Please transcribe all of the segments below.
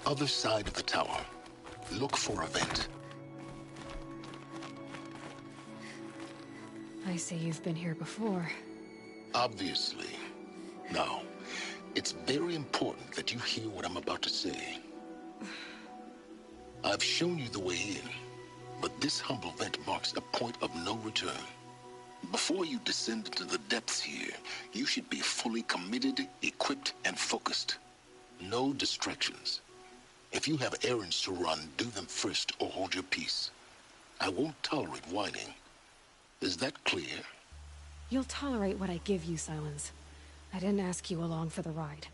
other side of the tower. Look for a vent. I see you've been here before. Obviously. Now, it's very important that you hear what I'm about to say. I've shown you the way in, but this humble vent marks a point of no return. Before you descend into the depths here, you should be fully committed, equipped, and focused. No distractions. If you have errands to run, do them first or hold your peace. I won't tolerate whining. Is that clear? You'll tolerate what I give you, Silence. I didn't ask you along for the ride.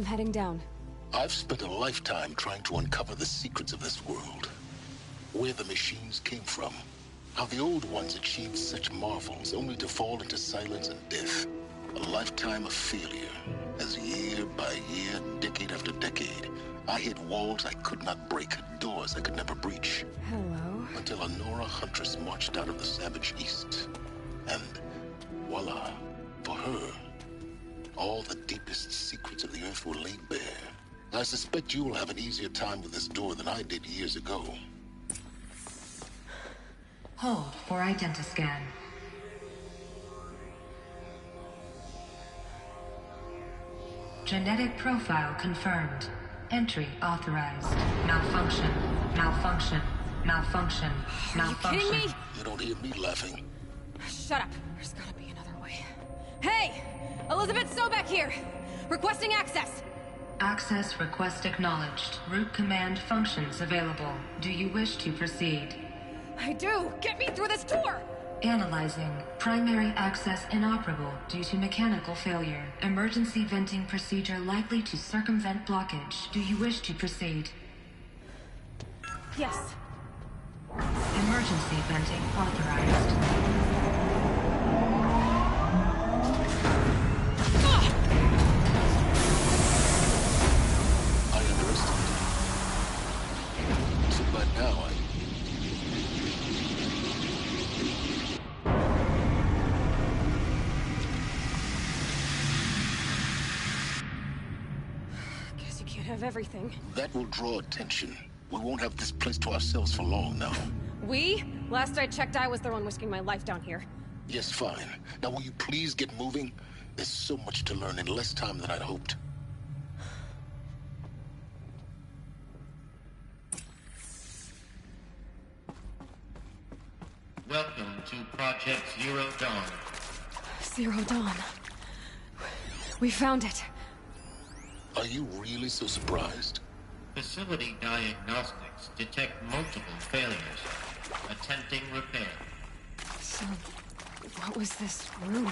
I'm heading down. I've spent a lifetime trying to uncover the secrets of this world. Where the machines came from. How the old ones achieved such marvels only to fall into silence and death. A lifetime of failure, as year by year, decade after decade, I hit walls I could not break, doors I could never breach. Hello. Until a Nora huntress marched out of the savage east. And voila, for her, all the deepest secrets of the Earth were laid bare. I suspect you will have an easier time with this door than I did years ago. Hold for identiscan. Genetic profile confirmed. Entry authorized. Malfunction. Malfunction. Malfunction. Malfunction. Are you kidding me? You don't hear me laughing. Shut up. There's gotta be another way. Hey! Elizabeth Sobek here! Requesting access! Access request acknowledged. Root command functions available. Do you wish to proceed? I do! Get me through this door! Analyzing. Primary access inoperable due to mechanical failure. Emergency venting procedure likely to circumvent blockage. Do you wish to proceed? Yes. Emergency venting authorized. But now Guess you can't have everything. that will draw attention. We won't have this place to ourselves for long now. We? Last I checked, I was the one risking my life down here. Yes, fine. Now will you please get moving? There's so much to learn in less time than I'd hoped. Welcome to Project Zero Dawn. Zero Dawn. We found it. Are you really so surprised? Facility diagnostics detect multiple failures. Attempting repair. So, what was this room?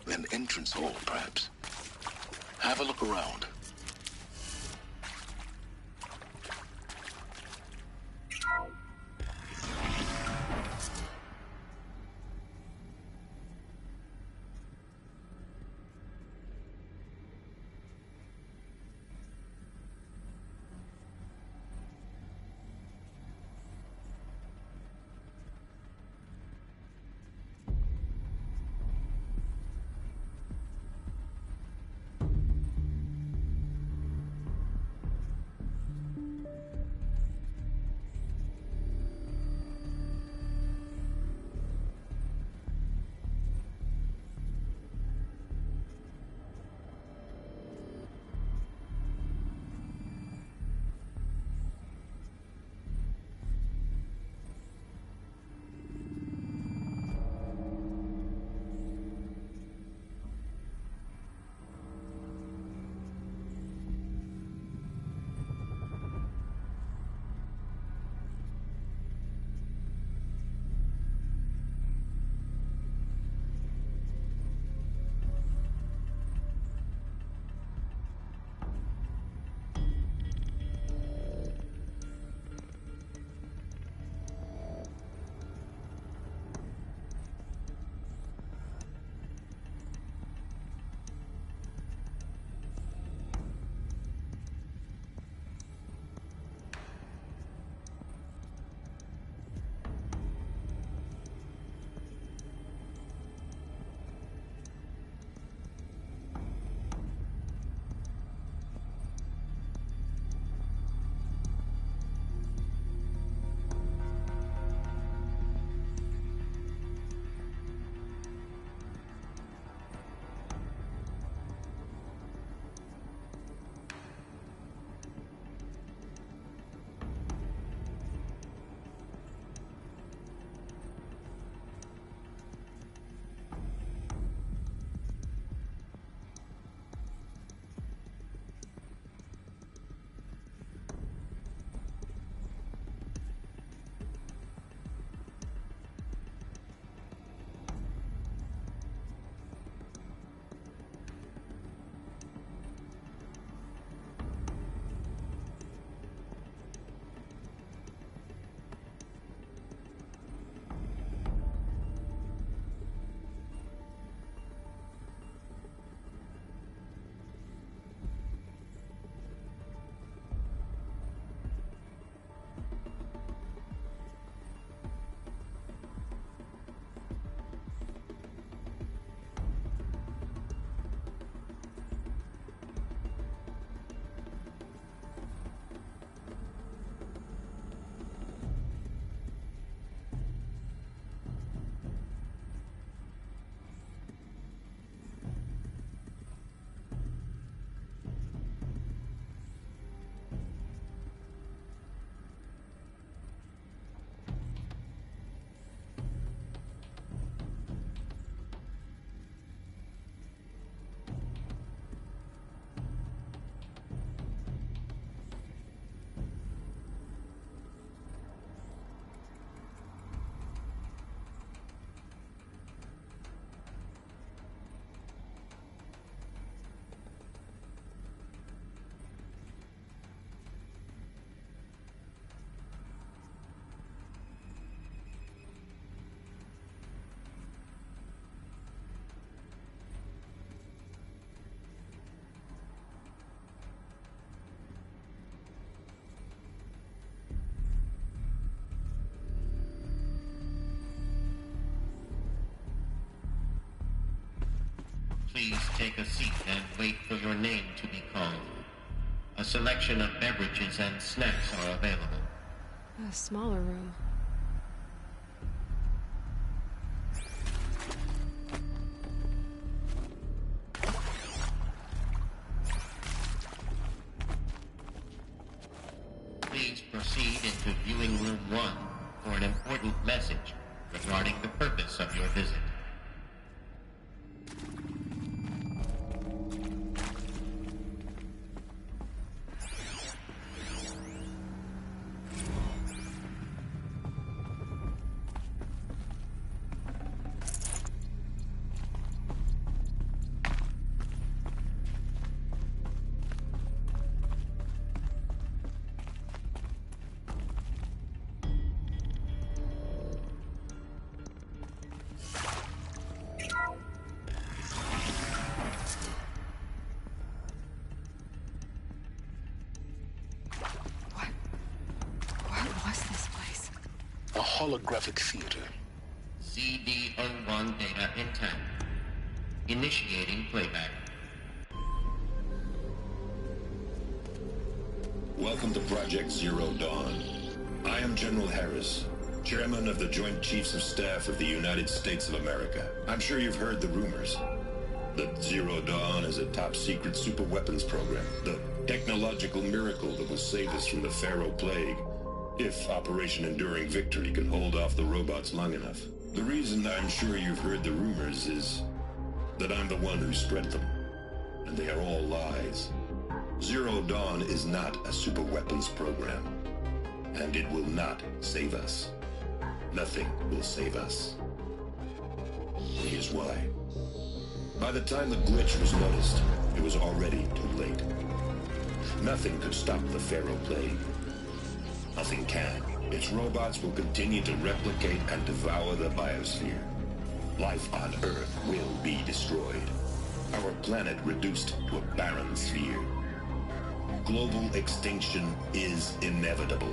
An entrance hall, perhaps. Have a look around. Please take a seat and wait for your name to be called. A selection of beverages and snacks are available. A smaller room. Please proceed into viewing room 1 for an important message regarding the purpose of your visit. A holographic theater. CD01 data intact. Initiating playback. Welcome to Project Zero Dawn. I am General Harris, Chairman of the Joint Chiefs of Staff of the United States of America. I'm sure you've heard the rumors that Zero Dawn is a top-secret super-weapons program, the technological miracle that will save us from the Pharaoh Plague, if Operation Enduring Victory can hold off the robots long enough. The reason I'm sure you've heard the rumors is that I'm the one who spread them, and they are all lies. Zero Dawn is not a superweapons program, and it will not save us. Nothing will save us. Here's why. By the time the glitch was noticed, it was already too late. Nothing could stop the Pharaoh Plague. Nothing can. Its robots will continue to replicate and devour the biosphere. Life on Earth will be destroyed. Our planet reduced to a barren sphere. Global extinction is inevitable.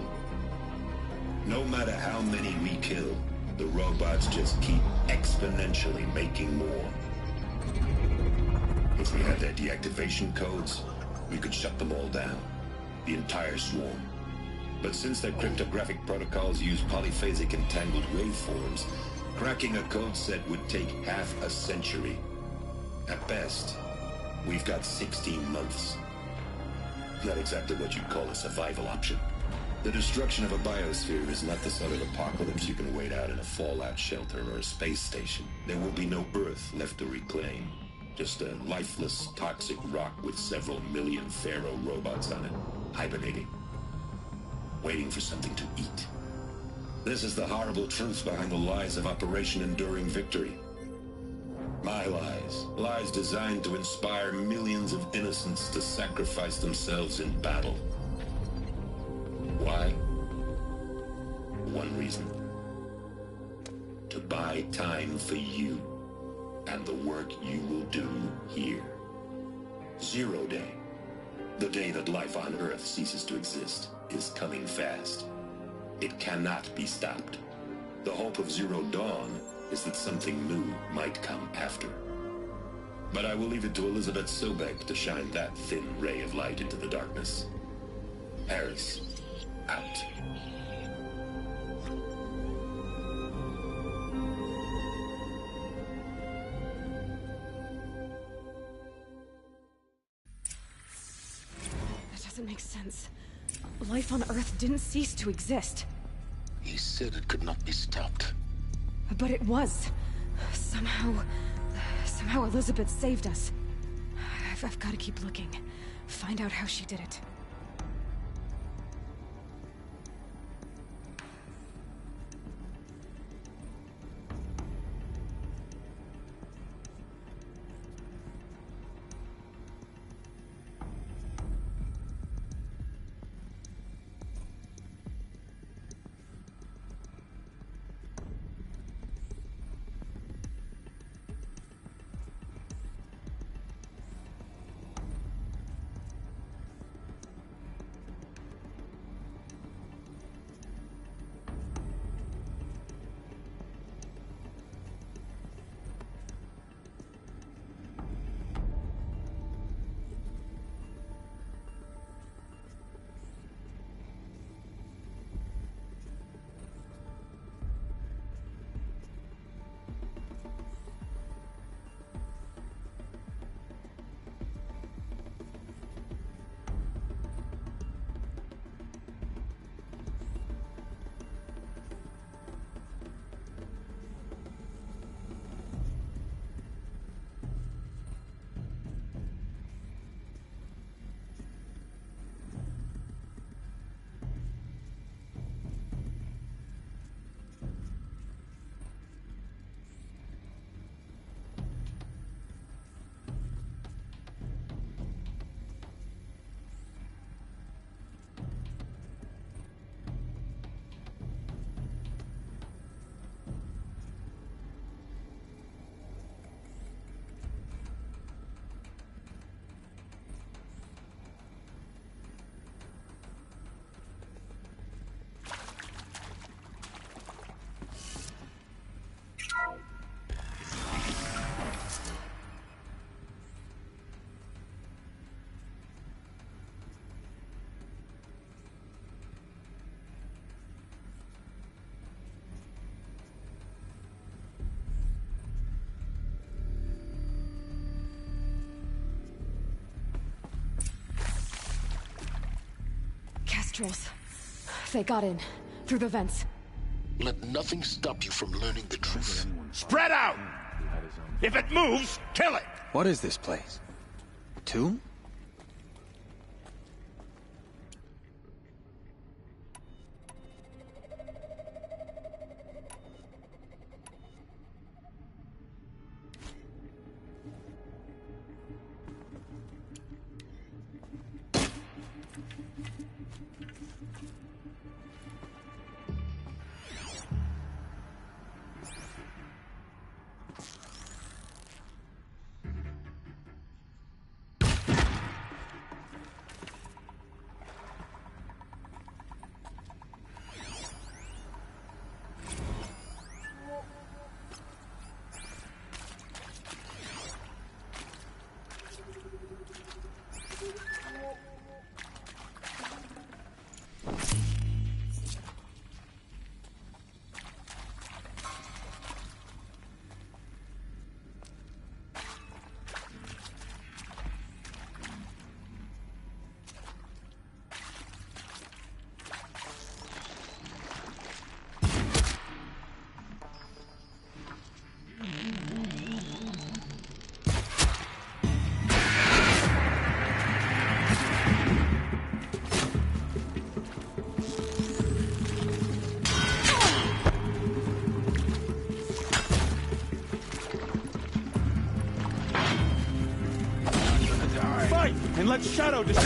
No matter how many we kill, the robots just keep exponentially making more. If we had their deactivation codes, we could shut them all down. The entire swarm. But since their cryptographic protocols use polyphasic entangled waveforms, cracking a code set would take half a century. At best, we've got 16 months. Not exactly what you'd call a survival option. The destruction of a biosphere is not the sort of apocalypse you can wait out in a fallout shelter or a space station. There will be no Earth left to reclaim. Just a lifeless, toxic rock with several million Pharaoh robots on it, hibernating. Waiting for something to eat. This is the horrible truth behind the lies of Operation Enduring Victory. My lies. Lies designed to inspire millions of innocents to sacrifice themselves in battle. Why? One reason. To buy time for you and the work you will do here. Zero Day. The day that life on Earth ceases to exist is coming fast. It cannot be stopped. The hope of Zero Dawn is that something new might come after. But I will leave it to Elizabeth Sobek to shine that thin ray of light into the darkness. Harris, out. That doesn't make sense. Life on Earth didn't cease to exist. He said it could not be stopped. But it was. Somehow Elizabeth saved us. I've got to keep looking. Find out how she did it. Nostrils. They got in. Through the vents. Let nothing stop you from learning the truth. Spread out! If it moves, kill it! What is this place? A tomb? And let Shadow decide.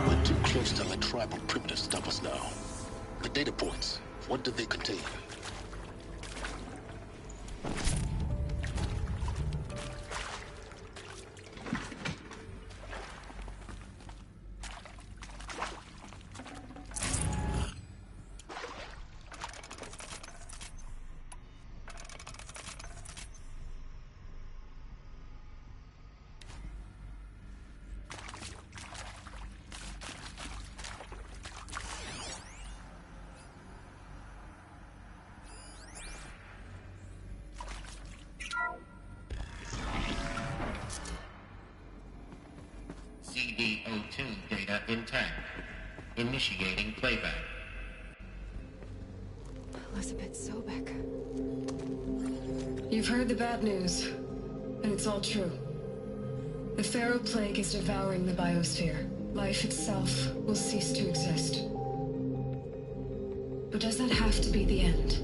We're too close to let tribal primitives stop us now. The data points, what do they contain? CD02 data intact. Initiating playback. Elizabeth Sobek. You've heard the bad news, and it's all true. The Pharaoh Plague is devouring the biosphere. Life itself will cease to exist. But does that have to be the end?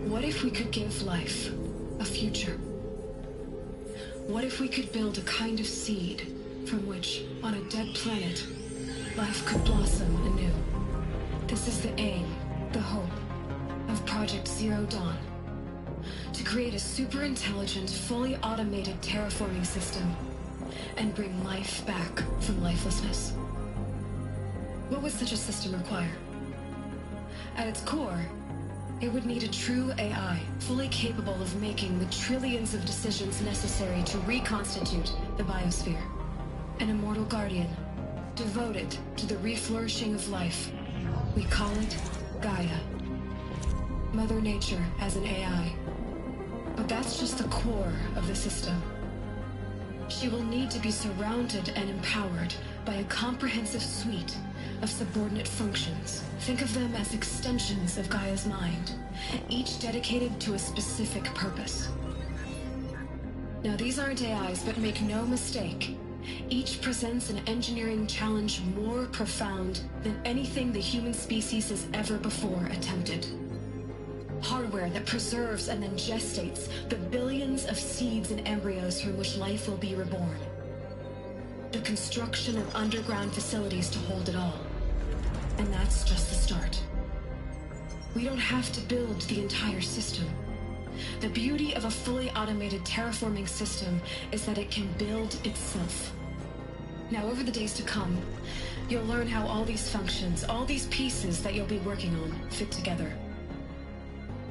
What if we could give life a future? What if we could build a kind of seed from which, on a dead planet, life could blossom anew? This is the aim, the hope, of Project Zero Dawn. To create a super-intelligent, fully automated terraforming system and bring life back from lifelessness. What would such a system require? At its core, it would need a true AI, fully capable of making the trillions of decisions necessary to reconstitute the biosphere. An immortal guardian, devoted to the reflourishing of life. We call it Gaia. Mother Nature as an AI. But that's just the core of the system. She will need to be surrounded and empowered by a comprehensive suite of subordinate functions. Think of them as extensions of Gaia's mind, each dedicated to a specific purpose. Now, these aren't AIs, but make no mistake, each presents an engineering challenge more profound than anything the human species has ever before attempted. Hardware that preserves and then gestates the billions of seeds and embryos from which life will be reborn. The construction of underground facilities to hold it all. And that's just the start. We don't have to build the entire system. The beauty of a fully automated terraforming system is that it can build itself. Now, over the days to come, you'll learn how all these functions, all these pieces that you'll be working on, fit together.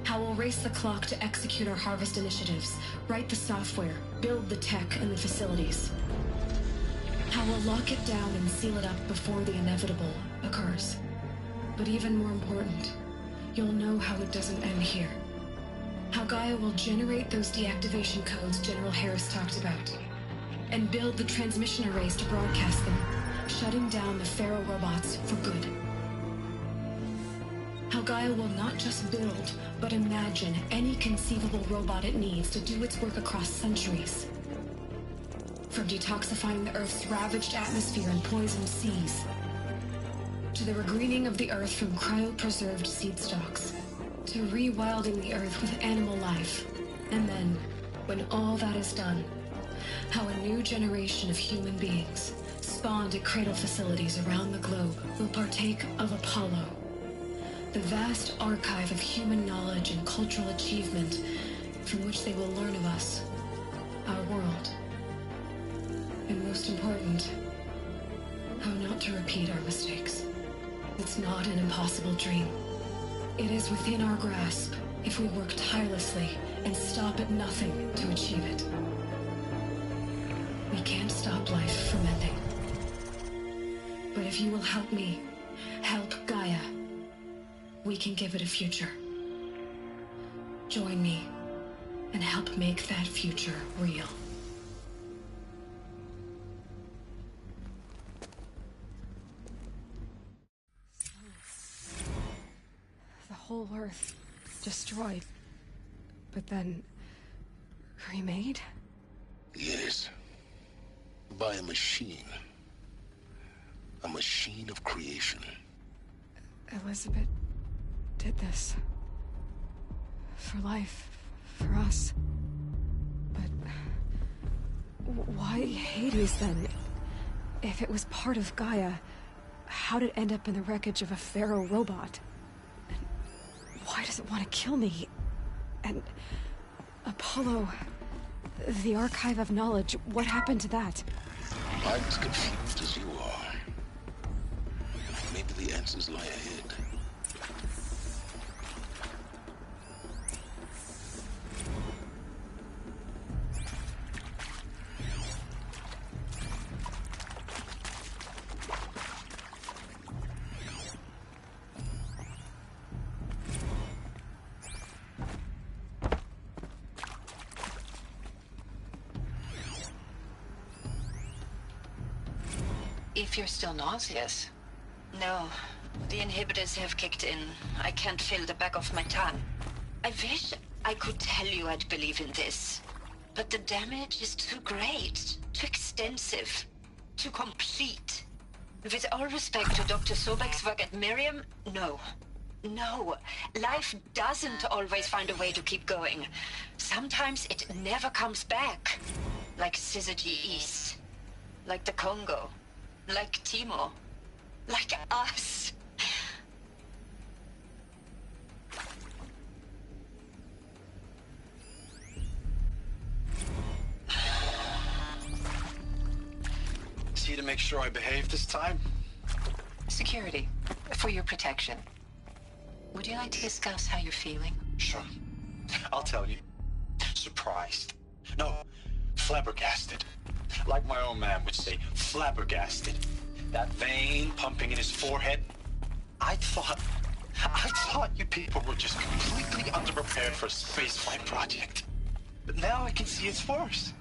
How we'll race the clock to execute our harvest initiatives, write the software, build the tech and the facilities. How we'll lock it down and seal it up before the inevitable occurs. But even more important, you'll know how it doesn't end here. How Gaia will generate those deactivation codes General Harris talked about. and build the transmission arrays to broadcast them, shutting down the Pharaoh robots for good. How Gaia will not just build, but imagine any conceivable robot it needs to do its work across centuries. From detoxifying the Earth's ravaged atmosphere and poisoned seas, to the regreening of the Earth from cryopreserved seed stalks, to rewilding the Earth with animal life. And then, when all that is done, how a new generation of human beings, spawned at cradle facilities around the globe, will partake of Apollo, the vast archive of human knowledge and cultural achievement from which they will learn of us, our world. And most important, how not to repeat our mistakes. It's not an impossible dream. It is within our grasp if we work tirelessly and stop at nothing to achieve it. We can't stop life from ending. But if you will help me, help Gaia, we can give it a future. Join me and help make that future real. The whole Earth destroyed, but then remade? Yes. By a machine. A machine of creation. Elizabeth did this. For life. For us. But why Hades then? If it was part of Gaia, how did it end up in the wreckage of a Pharaoh robot? And why does it want to kill me? And Apollo, the archive of knowledge, what happened to that? I'm as confused as you are. Maybe the answers lie ahead. If you're still nauseous. No, the inhibitors have kicked in. I can't feel the back of my tongue. I wish I could tell you I'd believe in this. But the damage is too great, too extensive, too complete. With all respect to Dr. Sobek's work at Miriam, no. No, life doesn't always find a way to keep going. Sometimes it never comes back. Like Syzygy East. Like the Congo. Like Timo. Like us. See to make sure I behave this time? Security. For your protection. Would you like to discuss how you're feeling? Sure. I'll tell you. Surprised. No, flabbergasted. Like my own man would say, flabbergasted. That vein pumping in his forehead. I thought you people were just completely underprepared for a spaceflight project. But now I can see it's worse.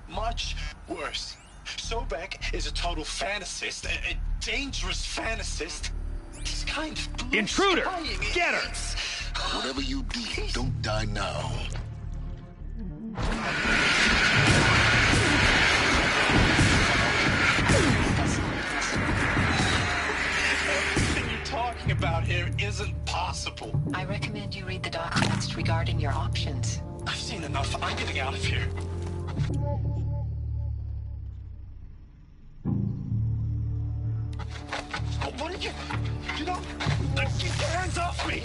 Much worse. Sobek is a total fantasist, a dangerous fantasist. He's kind of blue Intruder! skying. Get her! Whatever you do, don't die now. Everything you're talking about here isn't possible. I recommend you read the documents regarding your options. I've seen enough. I'm getting out of here. What did you... You know... Keep your hands off me!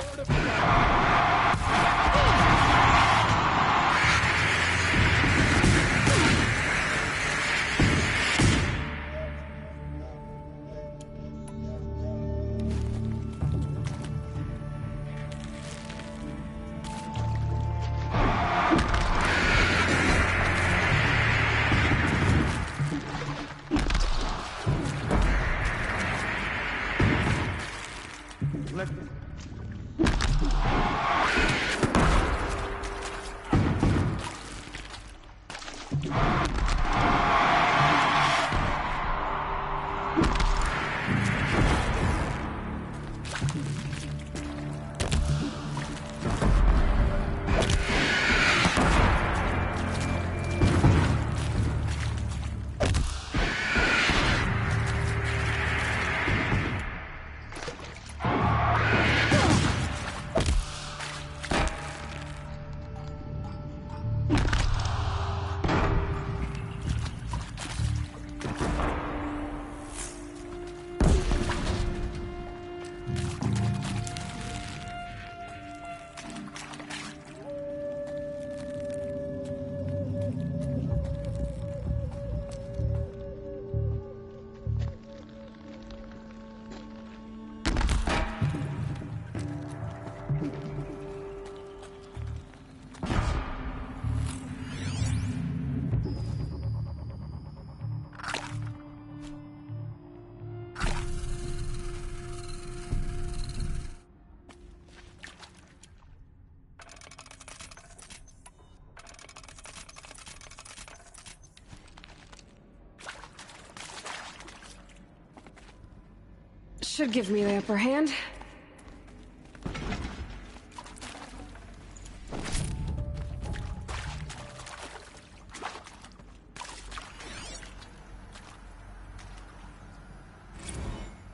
should give me the upper hand.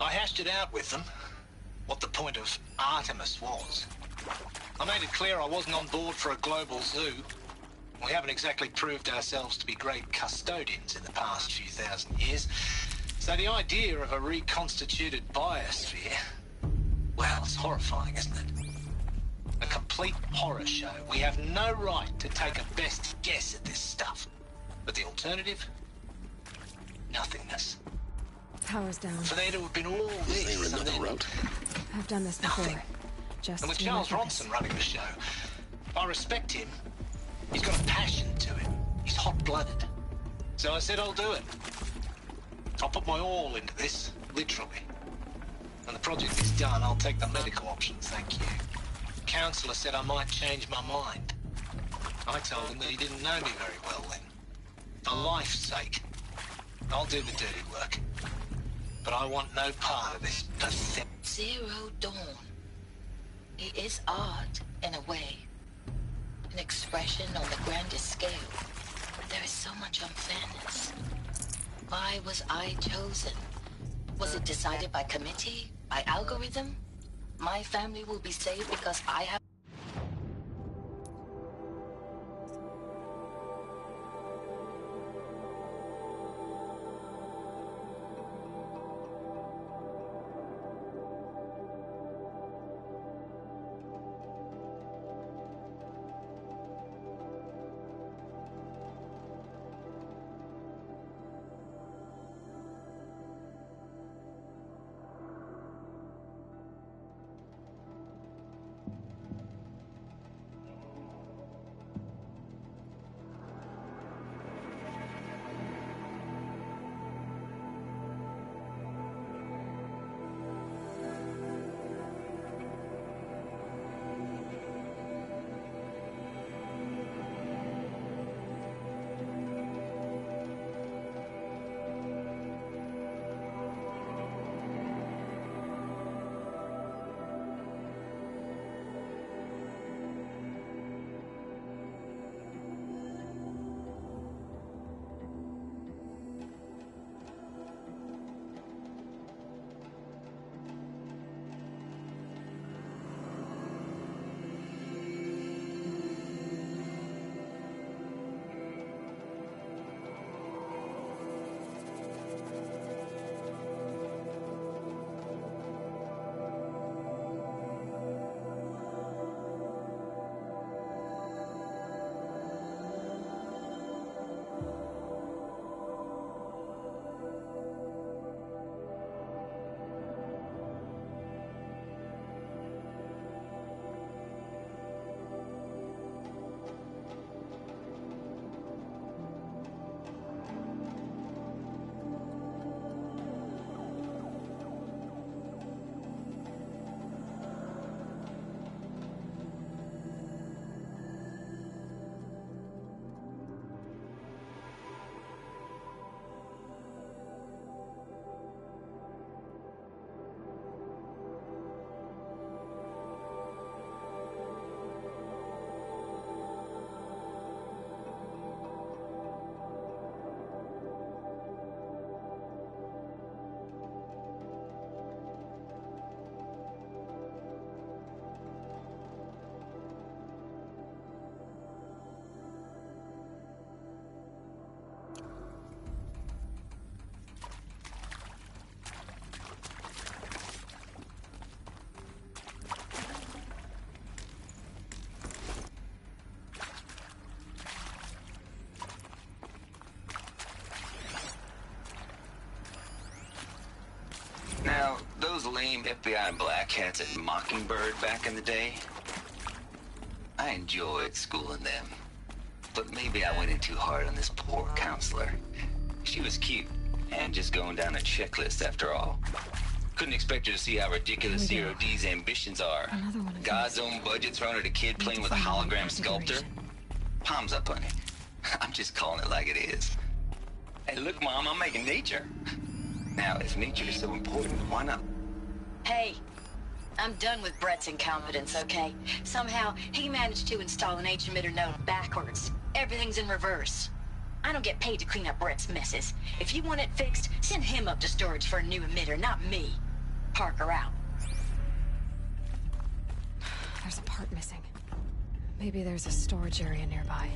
I hashed it out with them, what the point of Artemis was. I made it clear I wasn't on board for a global zoo. We haven't exactly proved ourselves to be great custodians in the past few thousand years. So the idea of a reconstituted biosphere, well, it's horrifying, isn't it? A complete horror show. We have no right to take a best guess at this stuff. But the alternative? Nothingness. Power's down. For there to have been all this, Is there another route? I've done this before. Nothing. Just And with to Charles my purpose. Ronson running the show, I respect him. He's got a passion to him. He's hot-blooded. So I said I'll do it. I'll put my all into this, literally. When the project is done, I'll take the medical option, thank you. The counselor said I might change my mind. I told him that he didn't know me very well then. For life's sake, I'll do the dirty work. But I want no part of this pathetic... Zero Dawn. It is art, in a way. An expression on the grandest scale. There is so much unfairness. Why was I chosen? Was it decided by committee? By algorithm? My family will be saved because I have... Now, those lame FBI black hats at Mockingbird back in the day, I enjoyed schooling them. But maybe I went in too hard on this poor counselor. She was cute, and just going down a checklist after all. Couldn't expect her to see how ridiculous Zero D's ambitions are. God's own budget thrown at a kid playing with a hologram sculptor. Palms up, honey. I'm just calling it like it is. Hey, look, Mom, I'm making nature. Now, if nature is so important, why not Hey, I'm done with Brett's incompetence, okay? Somehow, he managed to install an H-emitter node backwards. Everything's in reverse. I don't get paid to clean up Brett's messes. If you want it fixed, send him up to storage for a new emitter, not me. Parker out. There's a part missing. Maybe there's a storage area nearby.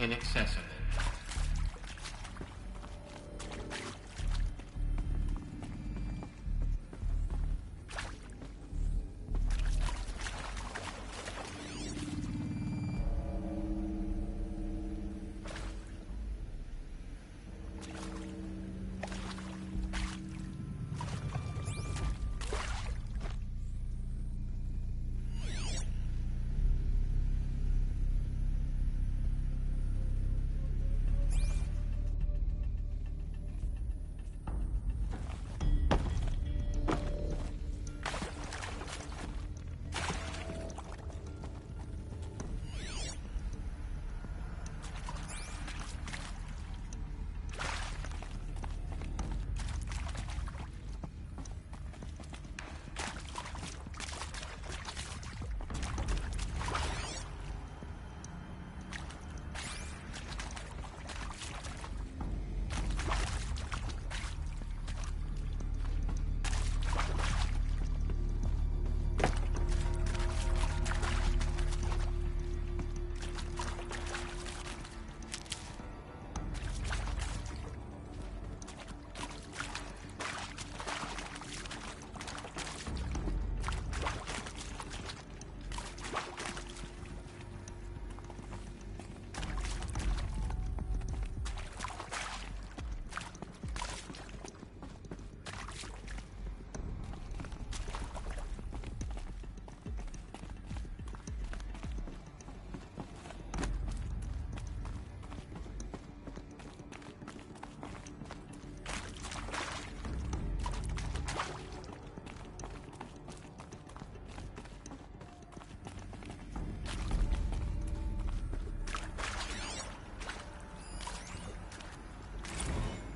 inaccessible.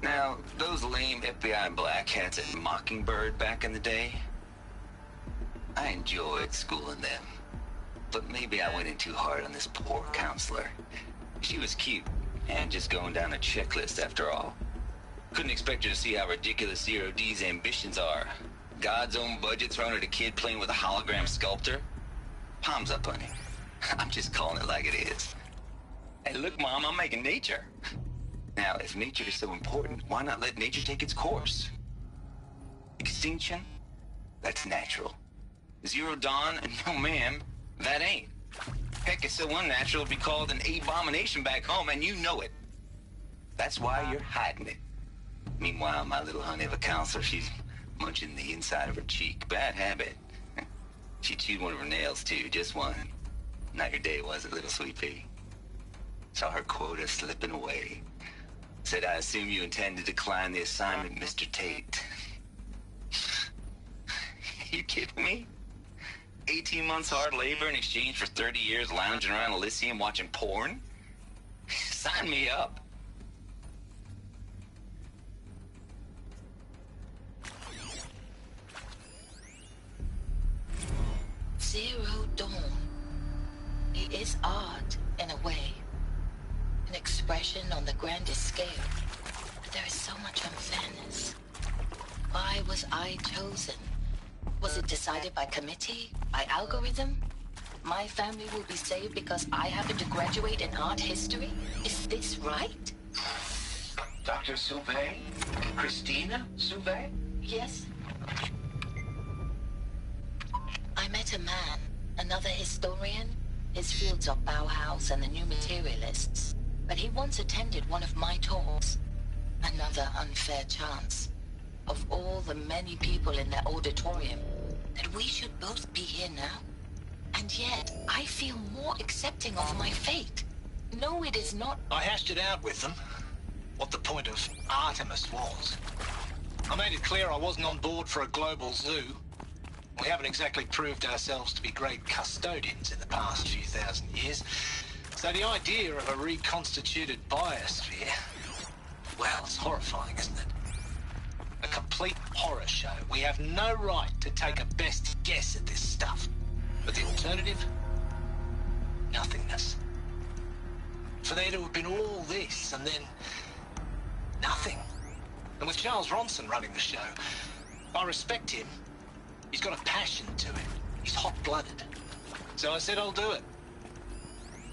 Now, those lame FBI black hats at Mockingbird back in the day, I enjoyed schooling them. But maybe I went in too hard on this poor counselor. She was cute, and just going down a checklist after all. Couldn't expect her to see how ridiculous Zero D's ambitions are. God's own budget thrown at a kid playing with a hologram sculptor? Palms up, honey. I'm just calling it like it is. Hey, look, Mom, I'm making nature. Now, if nature is so important, why not let nature take its course? Extinction? That's natural. Zero Dawn? No, ma'am, that ain't. Heck, it's so unnatural to be called an abomination back home, and you know it. That's why you're hiding it. Meanwhile, my little honey of a counselor, she's munching the inside of her cheek. Bad habit. She chewed one of her nails, too, just one. Not your day, was it, little sweet pea? Saw her quota slipping away. Said, I assume you intend to decline the assignment, Mr. Tate. You kidding me? 18 months hard labor in exchange for 30 years lounging around Elysium watching porn? Sign me up. Zero Dawn. It is art, in a way. An expression on the grandest scale. But there is so much unfairness. Why was I chosen? Was it decided by committee? By algorithm? My family will be saved because I happen to graduate in art history? Is this right? Dr. Sauvé? Christina Sauvé? Yes. I met a man, another historian. His fields are Bauhaus and the New Materialists. But he once attended one of my talks. Another unfair chance. Of all the many people in that auditorium, that we should both be here now. And yet, I feel more accepting of my fate. No, it is not. I hashed it out with them. What the point of Artemis was. I made it clear I wasn't on board for a global zoo. We haven't exactly proved ourselves to be great custodians in the past few thousand years. So the idea of a reconstituted biosphere, well, it's horrifying, isn't it? A complete horror show. We have no right to take a best guess at this stuff. But the alternative? Nothingness. For there to have been all this and then nothing. And with Charles Ronson running the show, I respect him. He's got a passion to him. He's hot-blooded. So I said I'll do it.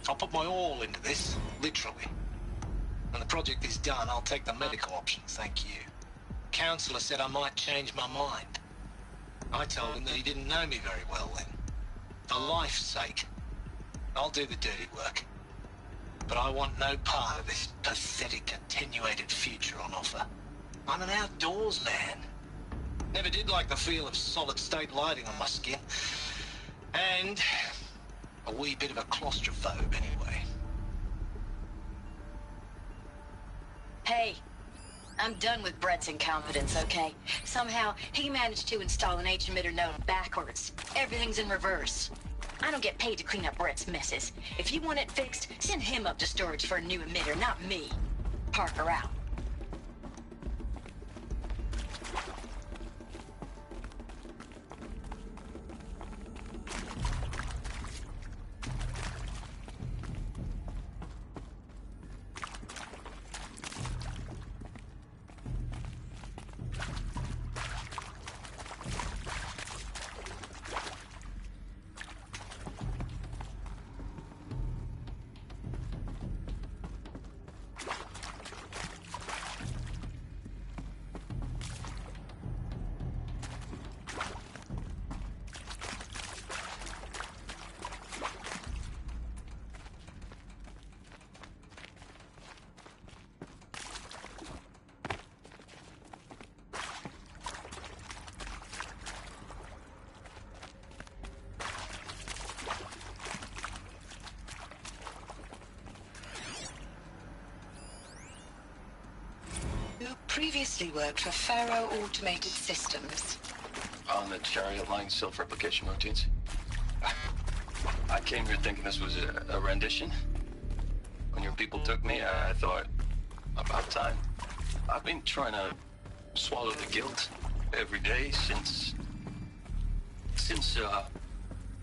I'll put my all into this, literally. When the project is done, I'll take the medical option, thank you. Counselor said I might change my mind. I told him that he didn't know me very well then. For life's sake, I'll do the dirty work. But I want no part of this pathetic, attenuated future on offer. I'm an outdoors man. Never did like the feel of solid-state lighting on my skin. And a wee bit of a claustrophobe, anyway. Hey, I'm done with Brett's incompetence, okay? Somehow, he managed to install an H-emitter node backwards. Everything's in reverse. I don't get paid to clean up Brett's messes. If you want it fixed, send him up to storage for a new emitter, not me. Parker out. Previously worked for Faro Automated Systems. On the Chariot Line self-replication routines? I came here thinking this was a rendition. When your people took me, I thought, about time. I've been trying to swallow the guilt every day since...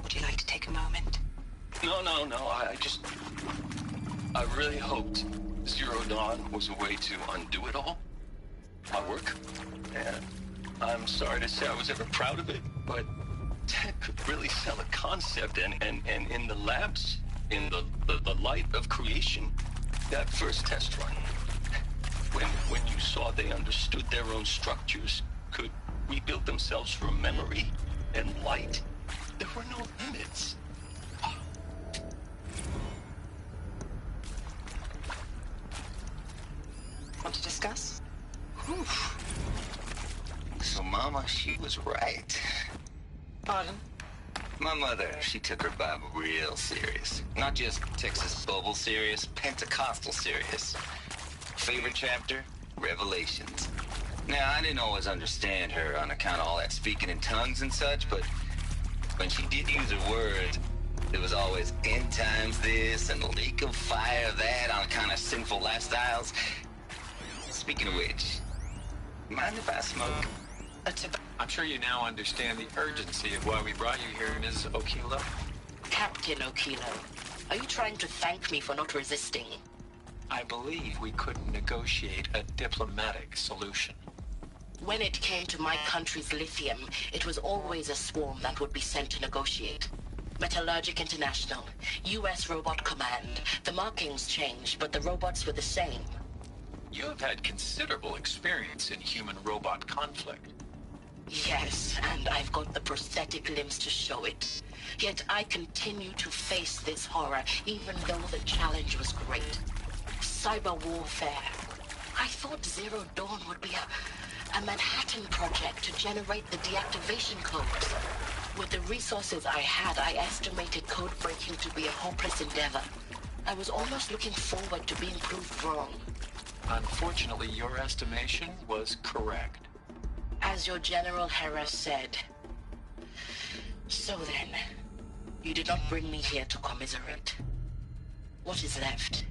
Would you like to take a moment? No, I really hoped Zero Dawn was a way to undo it all. My work. And I'm sorry to say I was ever proud of it, but Ted could really sell a concept, and in the labs, in the light of creation, that first test run, when you saw they understood their own structures, could rebuild themselves from memory and light, there were no limits. Want to discuss? Whew. So Mama, she was right. Pardon? My mother, she took her Bible real serious. Not just Texas Bubble serious, Pentecostal serious. Favorite chapter? Revelations. Now, I didn't always understand her on account of all that speaking in tongues and such, but when she did use her words, there was always end times this and lake of fire that on account of sinful lifestyles. Speaking of which, mind if I smoke? I'm sure you now understand the urgency of why we brought you here, Ms. Okilo. Captain Okilo, are you trying to thank me for not resisting? I believe we couldn't negotiate a diplomatic solution. When it came to my country's lithium, it was always a swarm that would be sent to negotiate. Metallurgic International, U.S. Robot Command. The markings changed, but the robots were the same. You have had considerable experience in human-robot conflict. Yes, and I've got the prosthetic limbs to show it. Yet I continue to face this horror, even though the challenge was great. Cyber warfare. I thought Zero Dawn would be a Manhattan project to generate the deactivation codes. With the resources I had, I estimated code breaking to be a hopeless endeavor. I was almost looking forward to being proved wrong. Unfortunately, your estimation was correct. As your General Harris said. So then, you did not bring me here to commiserate. What is left?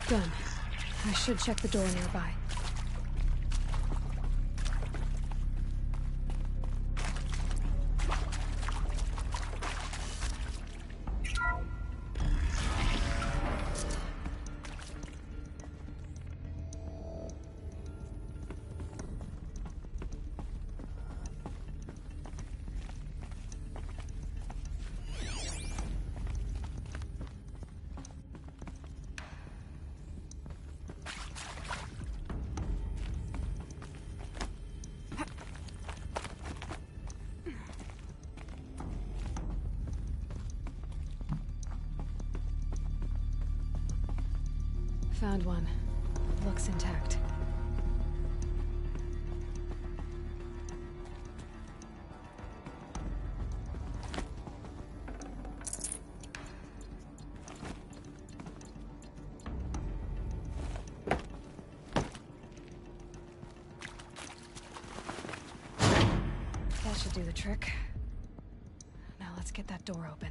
Done. I should check the door nearby. Found one. Looks intact. That should do the trick. Now let's get that door open.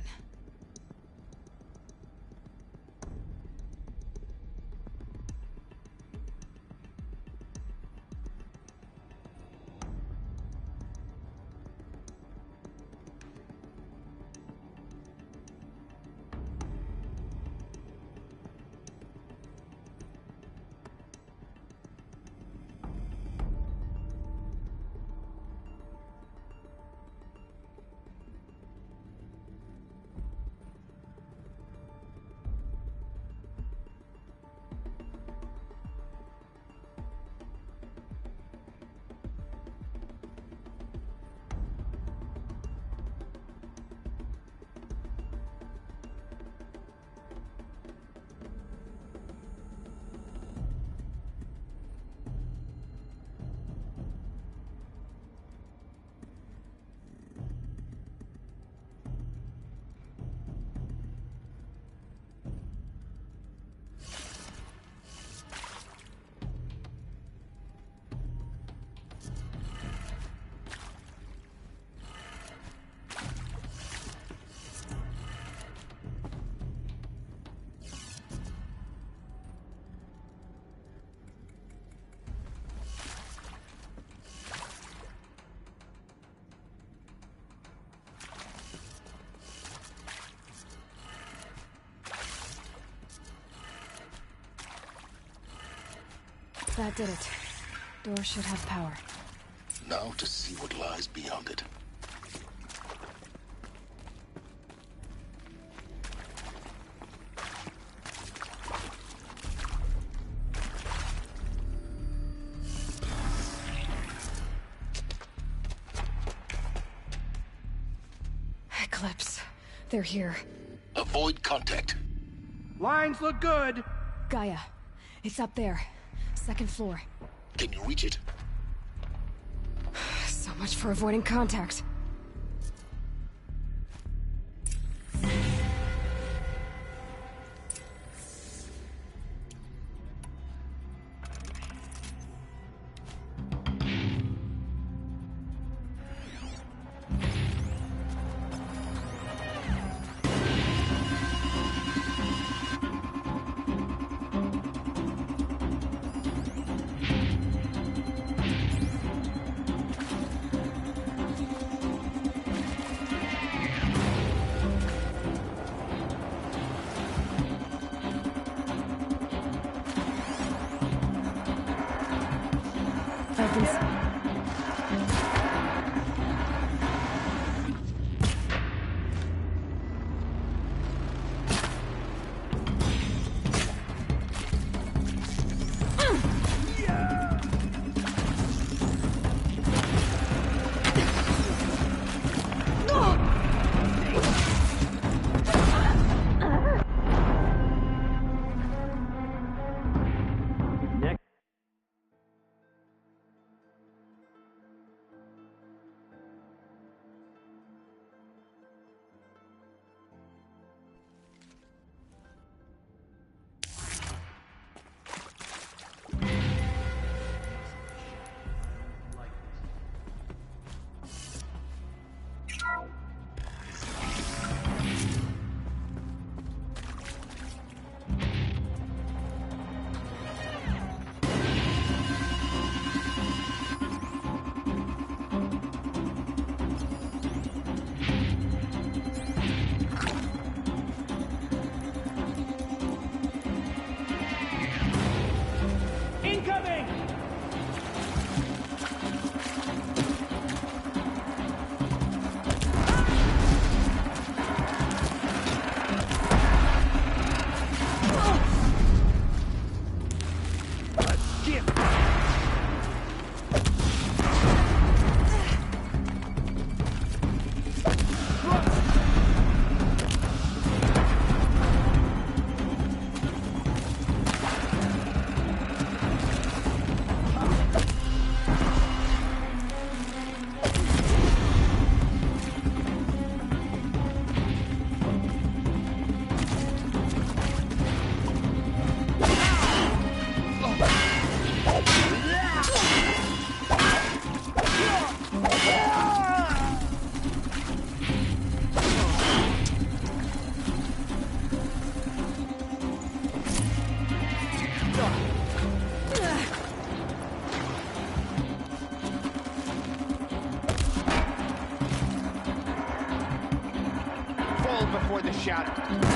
That did it. Door should have power. Now to see what lies beyond it. Eclipse. They're here. Avoid contact. Lines look good. Gaia. It's up there. Second floor. Can you reach it? So much for avoiding contact. got it.